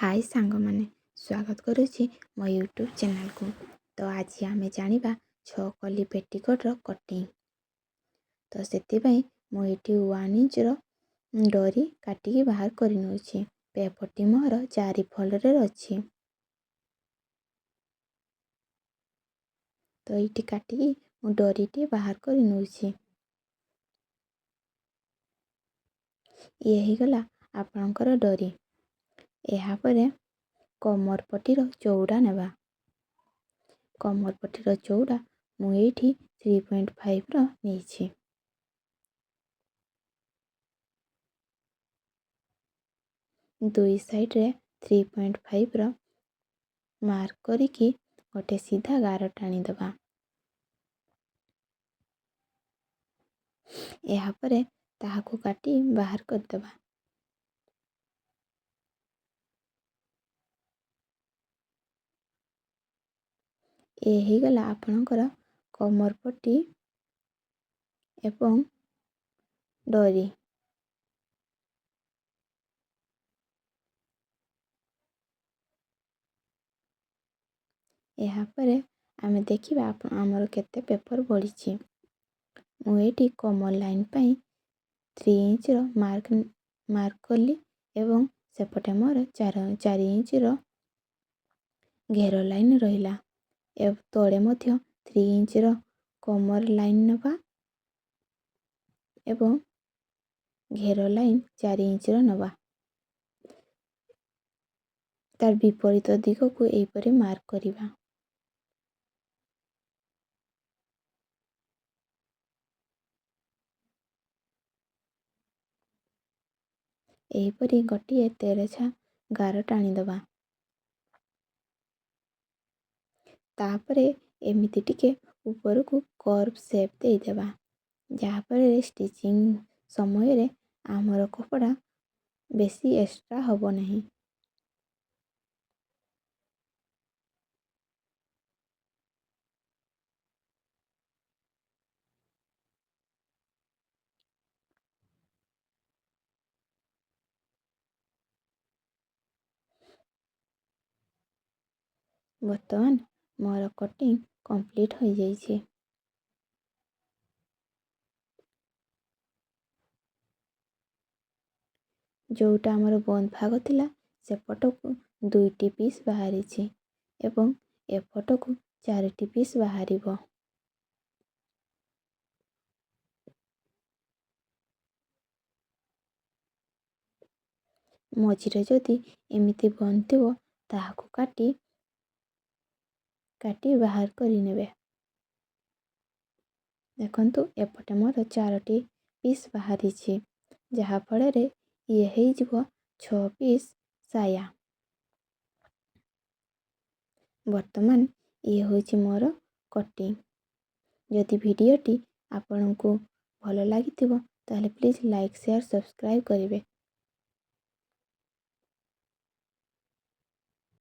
हाय सांगमाने स्वागत करुच्ची मो YouTube channel को। तो आज आम जाना 6 कली पेटीकोटर कटिंग। तो से मुझे 1 इंच डोरी काटिकी बाहर कर पेपरटी मोर 4 फोल्ड रे अच्छी। तो ये काटिकी डोरीटी बाहर कर ये हो गला आपणकर डोरी। यापर कमर पटीर चौड़ा नेबा। कमर पटीर चौड़ा मुझे 3.5 नहीं। दुई साइड रे 3.5 मार्क करिकी गोटे सीधा गार टाणी दबा। यापर ताहाकू काटी बाहर कर दबा। ये ही गला आपणकर कमर पट्टी एवं डोरी। यापर आमे देखिबा आमर केते पेपर बढ़ी। मुझे कमर लाइन पाई 3 इंच मार्क कली एवं सेपटे मोर 4 इंच घेर लाइन रहिला। तले मध्य 3 इंच कमर लाइन नबा एवं घेर लाइन 4 इंच नबा। तार विपरीत दिग को एपरी मार्क करिबा। एहीपरी गोटे तेरेछा गार टाणी दबा। तापरे एमिति टिके ऊपर को कर्व शेप दे देबा। जहाँपर स्टिचिंग समय रे आमर कपड़ा बेसी एक्स्ट्रा हबो नहीं। बर्तमान मोर कटिंग कंप्लीट हो जाइए। जोटा आमर बंद भाग थिला सेपट को 2टी पीस बाहरी एवं एपट को 4टी पीस बाहरिबो। मझिरे जदि एमिति बंद थिबो ताहाकू काटी बाहर करि नेबे। देखंतु एपटे मोर 4टी पीस बाहरी जहा फल रे ये हो जिवो 6 पीस साया। वर्तमान ये होची मोर कटिंग। जदि वीडियोटी आपनको भल लागिथिबो ताहले प्लीज लाइक शेयर सब्सक्राइब करिवे।